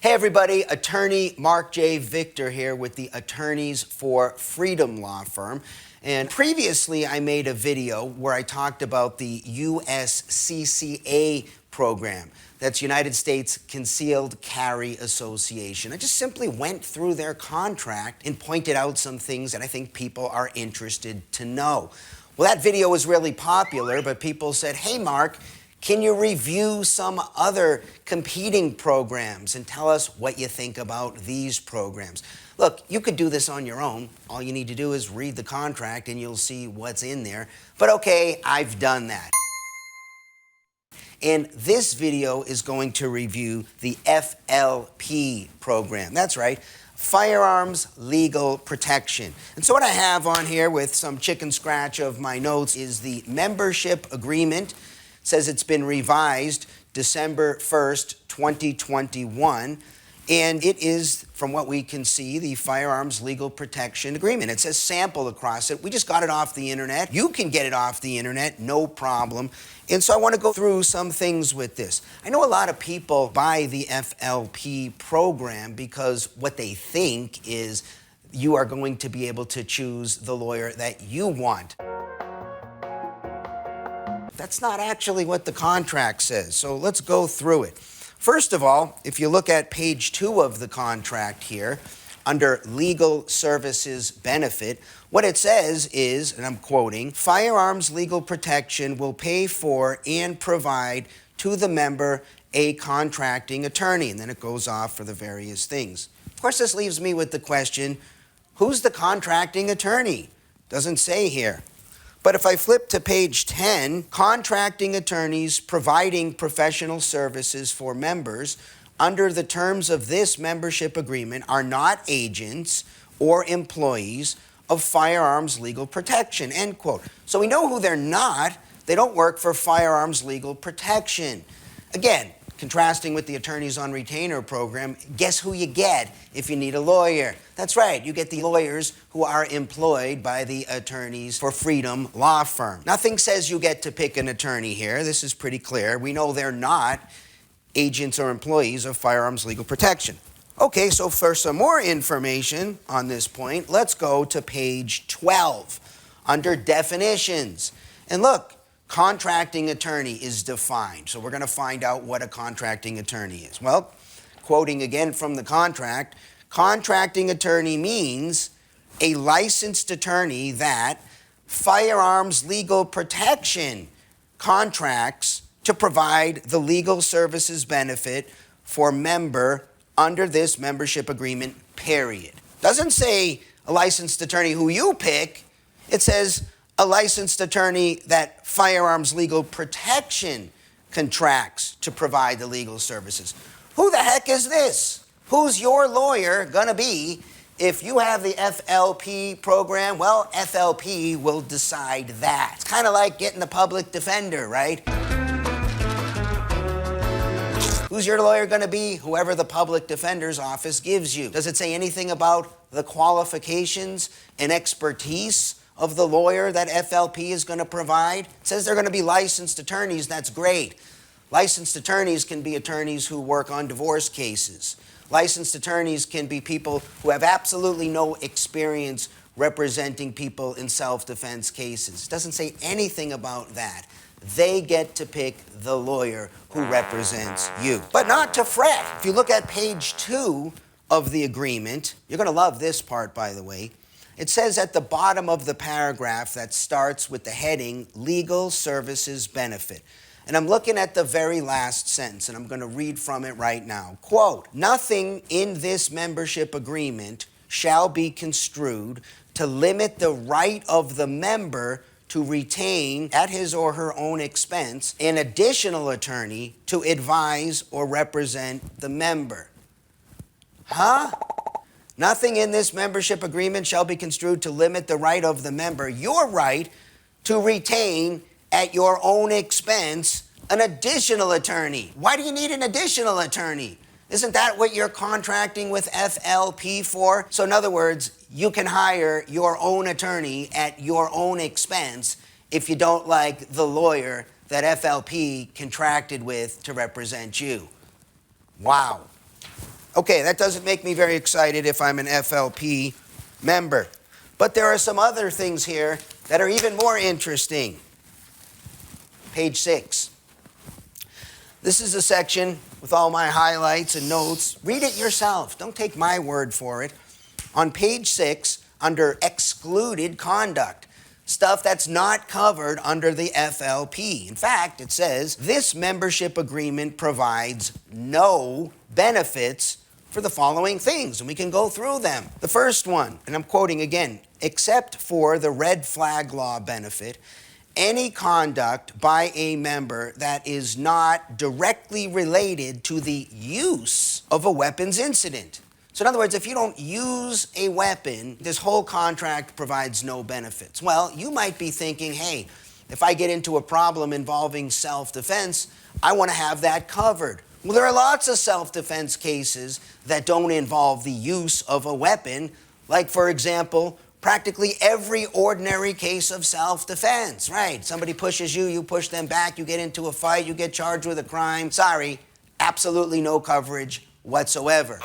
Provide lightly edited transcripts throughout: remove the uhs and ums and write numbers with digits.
Hey everybody, attorney Marc J. Victor here with the Attorneys for Freedom Law Firm. And previously I made a video where I talked about the USCCA program. That's United States Concealed Carry Association. I just simply went through their contract and pointed out some things that I think people are interested to know. Well, that video was really popular, but people said, hey Marc, can you review some other competing programs and tell us what you think about these programs? Look, you could do this on your own. All you need to do is read the contract and you'll see what's in there. But okay, I've done that. And this video is going to review the FLP program. That's right, Firearms Legal Protection. And so what I have on here with some chicken scratch of my notes is the membership agreement. It says it's been revised December 1st, 2021. And it is, from what we can see, the Firearms Legal Protection Agreement. It says sample across it. We just got it off the internet. You can get it off the internet, no problem. And so I want to go through some things with this. I know a lot of people buy the FLP program because what they think is you are going to be able to choose the lawyer that you want. That's not actually what the contract says, so let's go through it. First of all, if you look at page 2 of the contract here, under Legal Services Benefit, what it says is, and I'm quoting, Firearms Legal Protection will pay for and provide to the member a contracting attorney, and then it goes off for the various things. Of course, this leaves me with the question, who's the contracting attorney? Doesn't say here. But if I flip to page 10, contracting attorneys providing professional services for members under the terms of this membership agreement are not agents or employees of Firearms Legal Protection, end quote. So we know who they're not. They don't work for Firearms Legal Protection. Again, contrasting with the Attorneys on Retainer program, guess who you get if you need a lawyer? That's right, you get the lawyers who are employed by the Attorneys for Freedom Law Firm. Nothing says you get to pick an attorney here. This is pretty clear. We know they're not agents or employees of Firearms Legal Protection. Okay, so for some more information on this point, let's go to page 12 under definitions. And look, contracting attorney is defined. So we're going to find out what a contracting attorney is. Well, quoting again from the contract, contracting attorney means a licensed attorney that Firearms Legal Protection contracts to provide the legal services benefit for member under this membership agreement, period. Doesn't say a licensed attorney who you pick. It says a licensed attorney that Firearms Legal Protection contracts to provide the legal services. Who the heck is this? Who's your lawyer gonna be if you have the FLP program? Well, FLP will decide that. It's kind of like getting a public defender, right? Who's your lawyer gonna be? Whoever the public defender's office gives you. Does it say anything about the qualifications and expertise of the lawyer that FLP is going to provide? It says they're going to be licensed attorneys. That's great. Licensed attorneys can be attorneys who work on divorce cases. Licensed attorneys can be people who have absolutely no experience representing people in self-defense cases. It doesn't say anything about that. They get to pick the lawyer who represents you. But not to fret. If you look at page 2 of the agreement, you're going to love this part, by the way. It says at the bottom of the paragraph that starts with the heading, Legal Services Benefit. And I'm looking at the very last sentence, and I'm going to read from it right now. Quote, nothing in this membership agreement shall be construed to limit the right of the member to retain, at his or her own expense, an additional attorney to advise or represent the member. Huh? Nothing in this membership agreement shall be construed to limit the right of the member, your right to retain at your own expense an additional attorney. Why do you need an additional attorney? Isn't that what you're contracting with FLP for? So in other words, you can hire your own attorney at your own expense if you don't like the lawyer that FLP contracted with to represent you. Wow. Okay, that doesn't make me very excited if I'm an FLP member. But there are some other things here that are even more interesting. Page 6. This is a section with all my highlights and notes. Read it yourself. Don't take my word for it. On page 6, under excluded conduct, stuff that's not covered under the FLP. In fact, it says, this membership agreement provides no benefits for the following things, and we can go through them. The first one, and I'm quoting again, except for the red flag law benefit, any conduct by a member that is not directly related to the use of a weapons incident. So in other words, if you don't use a weapon, this whole contract provides no benefits. Well, you might be thinking, hey, if I get into a problem involving self-defense, I want to have that covered. Well, there are lots of self-defense cases that don't involve the use of a weapon, like, for example, practically every ordinary case of self-defense, right? Somebody pushes you, you push them back, you get into a fight, you get charged with a crime. Sorry, absolutely no coverage whatsoever.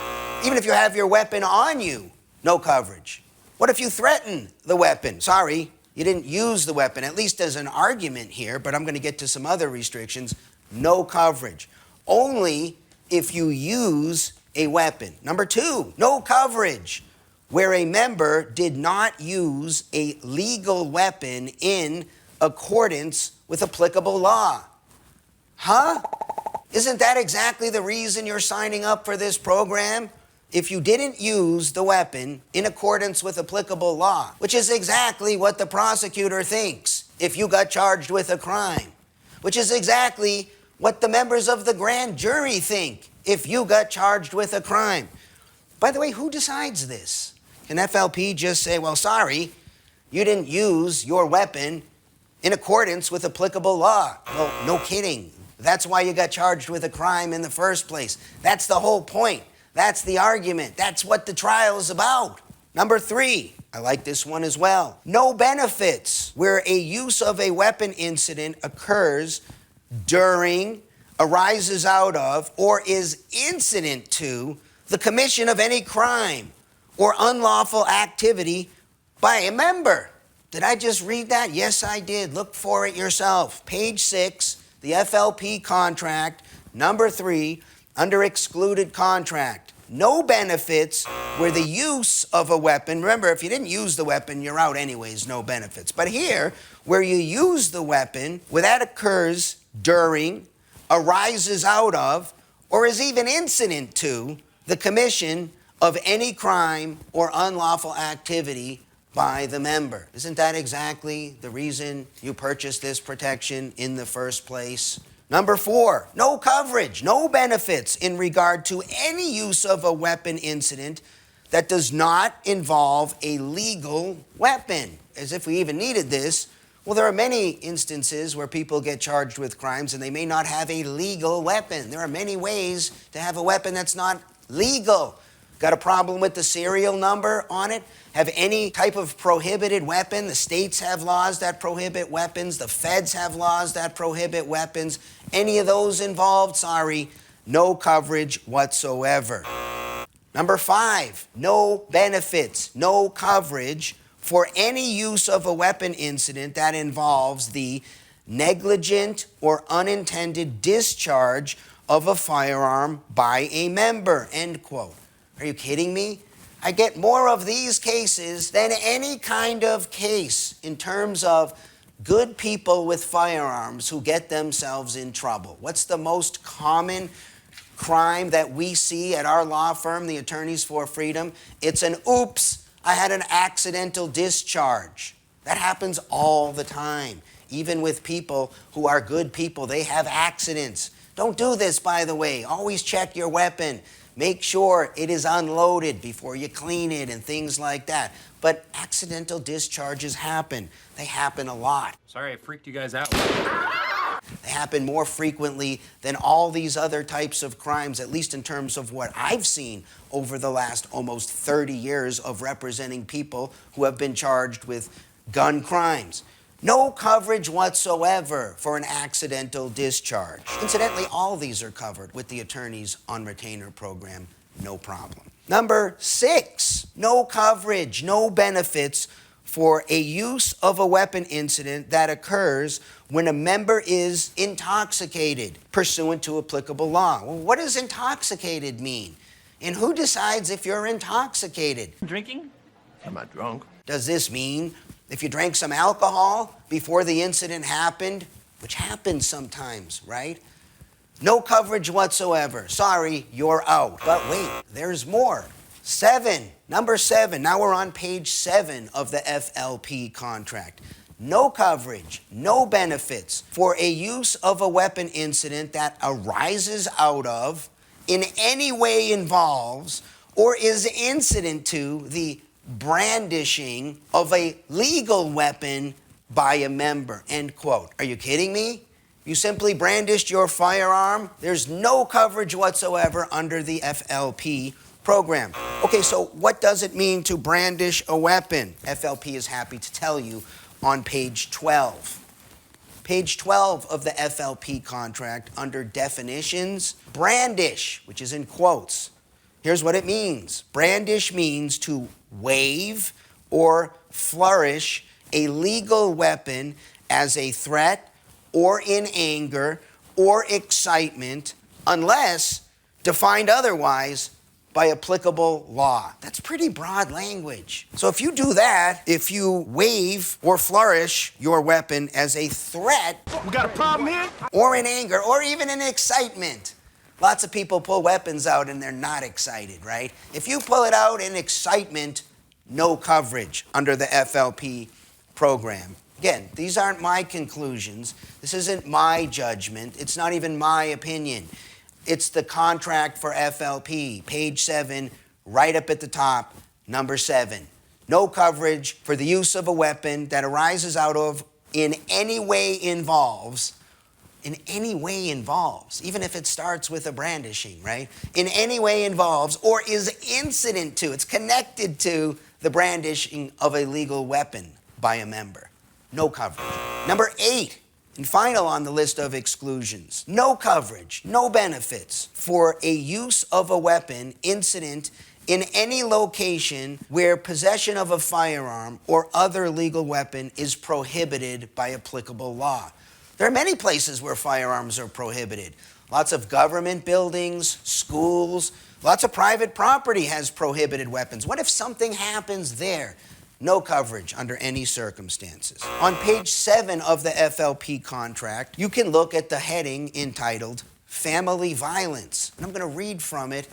Even if you have your weapon on you, no coverage. What if you threaten the weapon? Sorry, you didn't use the weapon. At least there's an argument here, but I'm going to get to some other restrictions. No coverage. Only if you use a weapon. Number 2, no coverage where a member did not use a legal weapon in accordance with applicable law. Huh? Isn't that exactly the reason you're signing up for this program? If you didn't use the weapon in accordance with applicable law, which is exactly what the prosecutor thinks if you got charged with a crime, which is exactly what the members of the grand jury think if you got charged with a crime. By the way, who decides this? Can FLP just say, well, sorry, you didn't use your weapon in accordance with applicable law? Well, no kidding. That's why you got charged with a crime in the first place. That's the whole point. That's the argument. That's what the trial is about. Number 3, I like this one as well. No benefits where a use of a weapon incident occurs during, arises out of, or is incident to the commission of any crime or unlawful activity by a member. Did I just read that? Yes, I did. Look for it yourself. Page 6, the FLP contract, number 3, under excluded contract. No benefits where the use of a weapon, remember, if you didn't use the weapon, you're out anyways, no benefits. But here, where you use the weapon, where that occurs during, arises out of, or is even incident to the commission of any crime or unlawful activity by the member. Isn't that exactly the reason you purchased this protection in the first place? Number 4, no coverage, no benefits in regard to any use of a weapon incident that does not involve a legal weapon. As if we even needed this. Well, there are many instances where people get charged with crimes and they may not have a legal weapon. There are many ways to have a weapon that's not legal. Got a problem with the serial number on it? Have any type of prohibited weapon? The states have laws that prohibit weapons. The feds have laws that prohibit weapons. Any of those involved? Sorry, no coverage whatsoever. Number 5, no benefits, no coverage for any use of a weapon incident that involves the negligent or unintended discharge of a firearm by a member, end quote. Are you kidding me? I get more of these cases than any kind of case in terms of good people with firearms who get themselves in trouble. What's the most common crime that we see at our law firm, the Attorneys for Freedom? It's an oops, I had an accidental discharge. That happens all the time. Even with people who are good people, they have accidents. Don't do this, by the way. Always check your weapon. Make sure it is unloaded before you clean it and things like that. But accidental discharges happen. They happen a lot. Sorry I freaked you guys out. They happen more frequently than all these other types of crimes, at least in terms of what I've seen over the last almost 30 years of representing people who have been charged with gun crimes. No coverage whatsoever for an accidental discharge. Incidentally, all these are covered with the Attorneys on Retainer program no problem. Number 6, no coverage, no benefits for a use of a weapon incident that occurs when a member is intoxicated pursuant to applicable law. Well, what does intoxicated mean? And who decides if you're intoxicated? Drinking? I'm not drunk. Does this mean if you drank some alcohol before the incident happened, which happens sometimes, right? No coverage whatsoever. Sorry, you're out. But wait, there's more. 7, number 7. Now we're on page 7 of the FLP contract. No coverage, no benefits for a use of a weapon incident that arises out of, in any way involves, or is incident to the brandishing of a legal weapon by a member, end quote. Are you kidding me? You simply brandished your firearm. There's no coverage whatsoever under the FLP program. Okay, so what does it mean to brandish a weapon? FLP is happy to tell you on page 12. Page 12 of the FLP contract under definitions, brandish, which is in quotes. Here's what it means. Brandish means to wave or flourish a legal weapon as a threat or in anger or excitement unless defined otherwise by applicable law. That's pretty broad language. So if you do that, if you wave or flourish your weapon as a threat, We got a problem here? or in anger, or even in excitement. Lots of people pull weapons out and they're not excited, right? If you pull it out in excitement, no coverage under the FLP program. Again, these aren't my conclusions. This isn't my judgment. It's not even my opinion. It's the contract for FLP, page 7, right up at the top, number 7. No coverage for the use of a weapon that arises out of, in any way involves, even if it starts with a brandishing, right? In any way involves or is incident to, it's connected to the brandishing of a legal weapon by a member. No coverage. Number 8, and final on the list of exclusions. No coverage, no benefits for a use of a weapon incident in any location where possession of a firearm or other legal weapon is prohibited by applicable law. There are many places where firearms are prohibited. Lots of government buildings, schools, lots of private property has prohibited weapons. What if something happens there? No coverage under any circumstances. On page 7 of the FLP contract, you can look at the heading entitled Family Violence. And I'm going to read from it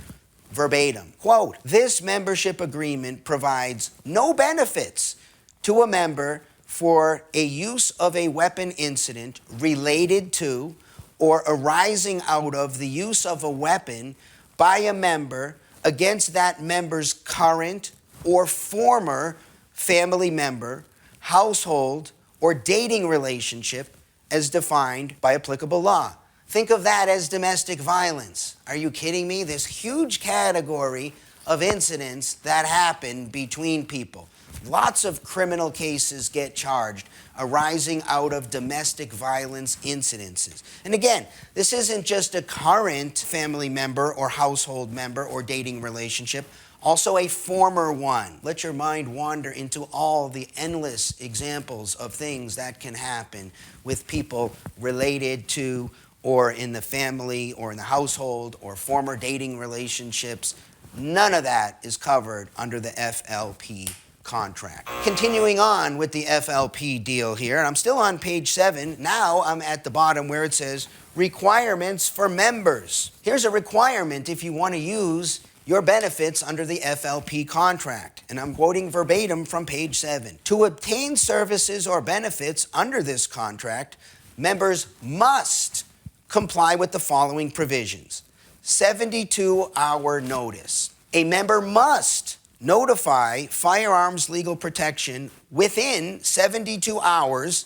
verbatim. Quote, this membership agreement provides no benefits to a member for a use of a weapon incident related to or arising out of the use of a weapon by a member against that member's current or former family member, household, or dating relationship as defined by applicable law. Think of that as domestic violence. Are you kidding me? This huge category of incidents that happen between people. Lots of criminal cases get charged arising out of domestic violence incidences. And again, this isn't just a current family member or household member or dating relationship, also a former one. Let your mind wander into all the endless examples of things that can happen with people related to or in the family or in the household or former dating relationships. None of that is covered under the FLP contract. Continuing on with the FLP deal here, and I'm still on page 7. Now I'm at the bottom where it says requirements for members. Here's a requirement if you want to use your benefits under the FLP contract. And I'm quoting verbatim from page 7. To obtain services or benefits under this contract, members must comply with the following provisions. 72-hour notice. A member must notify Firearms Legal Protection within 72 hours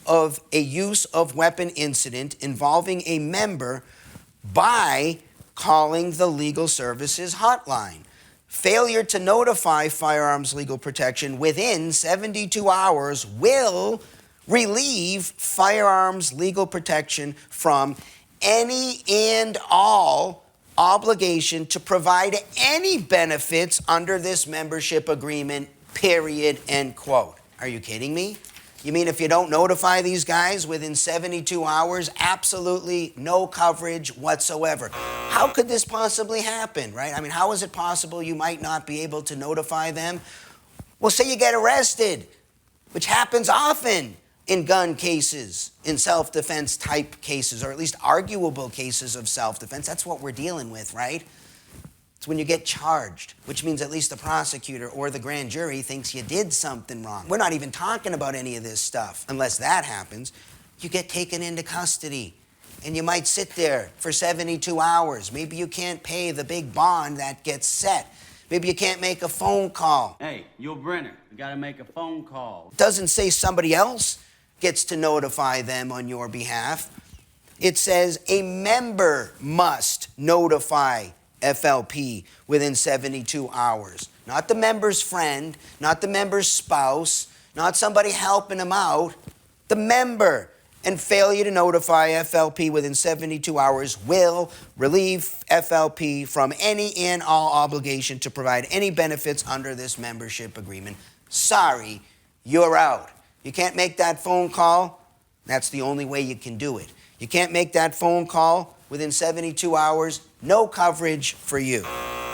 of a use of weapon incident involving a member by calling the Legal Services Hotline. Failure to notify Firearms Legal Protection within 72 hours will relieve Firearms Legal Protection from any and all obligation to provide any benefits under this membership agreement, period, end quote. Are you kidding me? You mean if you don't notify these guys within 72 hours, absolutely no coverage whatsoever? How could this possibly happen, right? I mean, how is it possible you might not be able to notify them? Well, say you get arrested, which happens often in gun cases, in self-defense type cases, or at least arguable cases of self-defense. That's what we're dealing with, right? It's when you get charged, which means at least the prosecutor or the grand jury thinks you did something wrong. We're not even talking about any of this stuff. Unless that happens, you get taken into custody, and you might sit there for 72 hours. Maybe you can't pay the big bond that gets set. Maybe you can't make a phone call. Hey, you're Brenner. You gotta make a phone call. It doesn't say somebody else gets to notify them on your behalf. It says a member must notify FLP within 72 hours. Not the member's friend, not the member's spouse, not somebody helping him out. The member. And failure to notify FLP within 72 hours will relieve FLP from any and all obligation to provide any benefits under this membership agreement. Sorry, you're out. You can't make that phone call. That's the only way you can do it. You can't make that phone call within 72 hours. No coverage for you.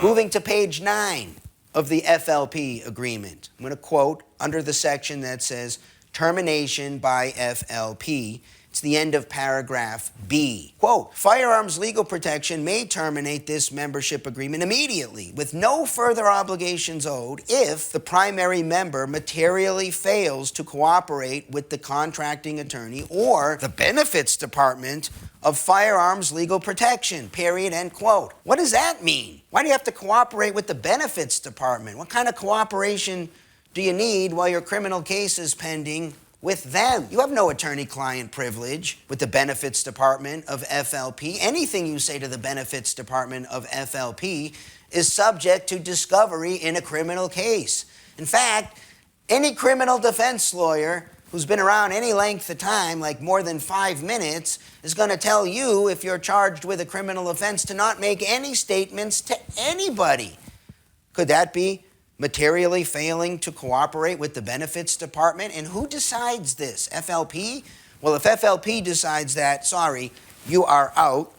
Moving to page 9 of the FLP agreement. I'm going to quote under the section that says termination by FLP. It's the end of paragraph B. Quote, firearms legal protection may terminate this membership agreement immediately with no further obligations owed if the primary member materially fails to cooperate with the contracting attorney or the benefits department of firearms legal protection, period, end quote. What does that mean? Why do you have to cooperate with the benefits department? What kind of cooperation do you need while your criminal case is pending with them? You have no attorney-client privilege with the benefits department of FLP. Anything you say to the benefits department of FLP is subject to discovery in a criminal case. In fact, any criminal defense lawyer who's been around any length of time, like more than 5 minutes, is going to tell you, if you're charged with a criminal offense, to not make any statements to anybody. Could that be materially failing to cooperate with the benefits department? And who decides this? FLP? Well, if FLP decides that, sorry, you are out.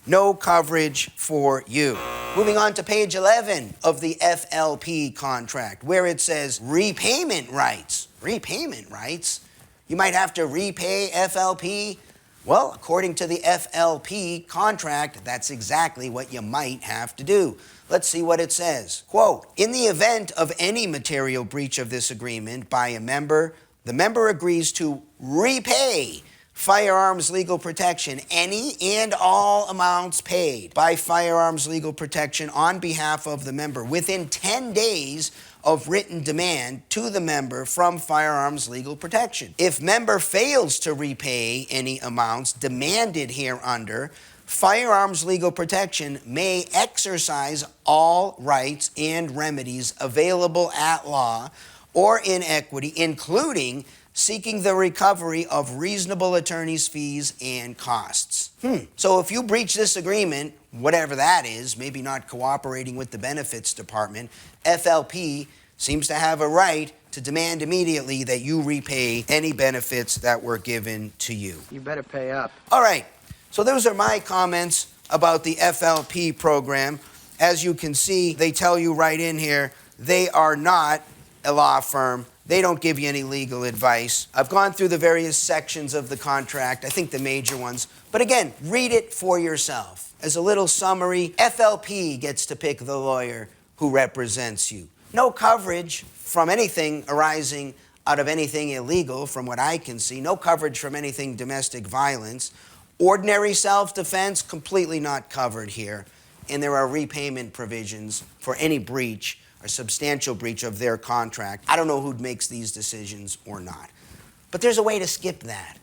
No coverage for you. Moving on to page 11 of the FLP contract, where it says repayment rights. Repayment rights? You might have to repay FLP. Well, according to the FLP contract, that's exactly what you might have to do. Let's see what it says. Quote, in the event of any material breach of this agreement by a member, the member agrees to repay Firearms Legal Protection any and all amounts paid by Firearms Legal Protection on behalf of the member within 10 days of written demand to the member from Firearms Legal Protection. If member fails to repay any amounts demanded hereunder, Firearms Legal Protection may exercise all rights and remedies available at law or in equity, including seeking the recovery of reasonable attorney's fees and costs. So if you breach this agreement, whatever that is, maybe not cooperating with the benefits department, FLP seems to have a right to demand immediately that you repay any benefits that were given to you. You better pay up. All right, so those are my comments about the FLP program. As you can see, they tell you right in here, they are not a law firm. They don't give you any legal advice. I've gone through the various sections of the contract, I think the major ones. But again, read it for yourself. As a little summary, FLP gets to pick the lawyer who represents you. No coverage from anything arising out of anything illegal, from what I can see. No coverage from anything domestic violence. Ordinary self-defense, completely not covered here. And there are repayment provisions for any breach or substantial breach of their contract. I don't know who makes these decisions or not. But there's a way to skip that.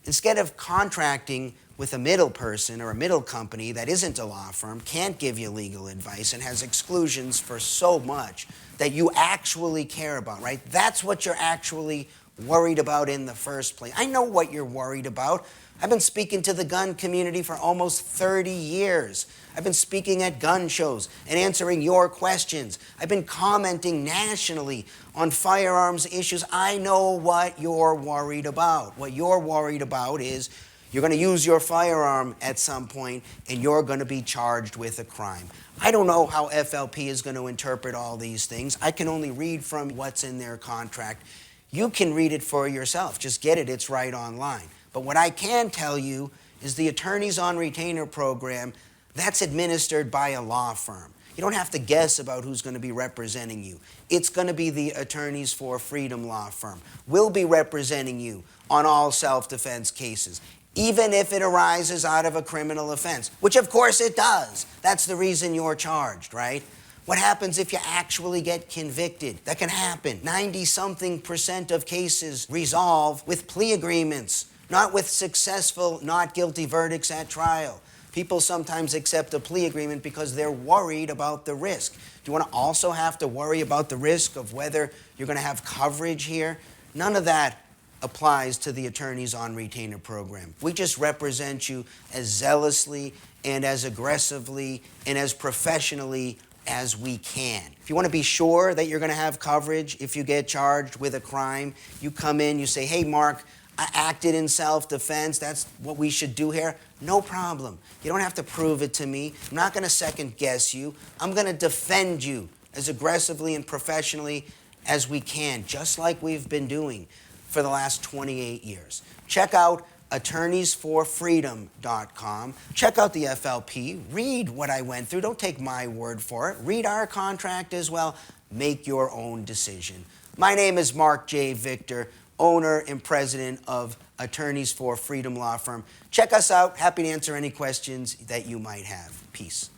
Instead of contracting with a middle person or a middle company that isn't a law firm, can't give you legal advice, and has exclusions for so much that you actually care about, right? That's what you're actually worried about in the first place. I know what you're worried about. I've been speaking to the gun community for almost 30 years. I've been speaking at gun shows and answering your questions. I've been commenting nationally on firearms issues. I know what you're worried about. What you're worried about is you're going to use your firearm at some point and you're going to be charged with a crime. I don't know how FLP is going to interpret all these things. I can only read from what's in their contract. You can read it for yourself. Just get it. It's right online. But what I can tell you is the Attorneys on Retainer program, that's administered by a law firm. You don't have to guess about who's going to be representing you. It's going to be the Attorneys for Freedom law firm. We'll be representing you on all self-defense cases, even if it arises out of a criminal offense, which of course it does. That's the reason you're charged, right? What happens if you actually get convicted? That can happen. 90-something% of cases resolve with plea agreements, not with successful not guilty verdicts at trial. People sometimes accept a plea agreement because they're worried about the risk. Do you want to also have to worry about the risk of whether you're going to have coverage here? None of that applies to the Attorneys on Retainer program. We just represent you as zealously and as aggressively and as professionally as we can. If you want to be sure that you're going to have coverage if you get charged with a crime, you come in, you say, hey, Mark, I acted in self-defense. That's what we should do here. No problem. You don't have to prove it to me. I'm not going to second guess you. I'm going to defend you as aggressively and professionally as we can, just like we've been doing for the last 28 years. Check out attorneysforfreedom.com. Check out the FLP. Read what I went through. Don't take my word for it. Read our contract as well. Make your own decision. My name is Marc J. Victor, owner and president of Attorneys for Freedom Law Firm. Check us out. Happy to answer any questions that you might have. Peace.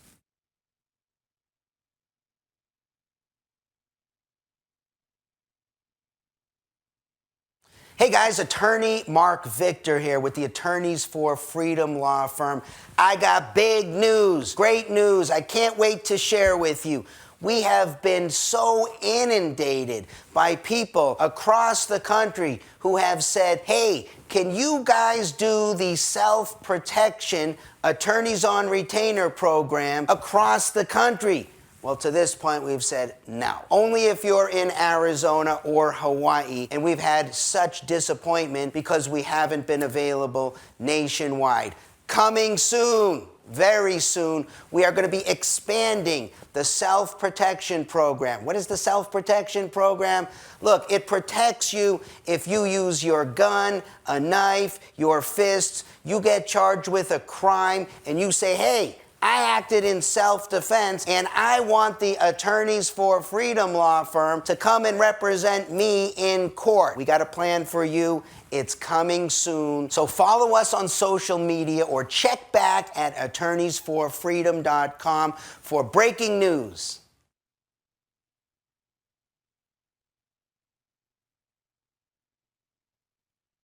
Hey guys, attorney Marc Victor here with the Attorneys for Freedom Law Firm. I got big news, great news. I can't wait to share with you. We have been so inundated by people across the country who have said, hey, can you guys do the self-protection Attorneys on Retainer program across the country? Well, to this point, we've said no. Only if you're in Arizona or Hawaii, and we've had such disappointment because we haven't been available nationwide. Coming soon, very soon, we are going to be expanding the self-protection program. What is the self-protection program? Look, it protects you if you use your gun, a knife, your fists, you get charged with a crime, and you say, hey, I acted in self-defense, and I want the Attorneys for Freedom Law Firm to come and represent me in court. We got a plan for you. It's coming soon. So follow us on social media or check back at attorneysforfreedom.com for breaking news.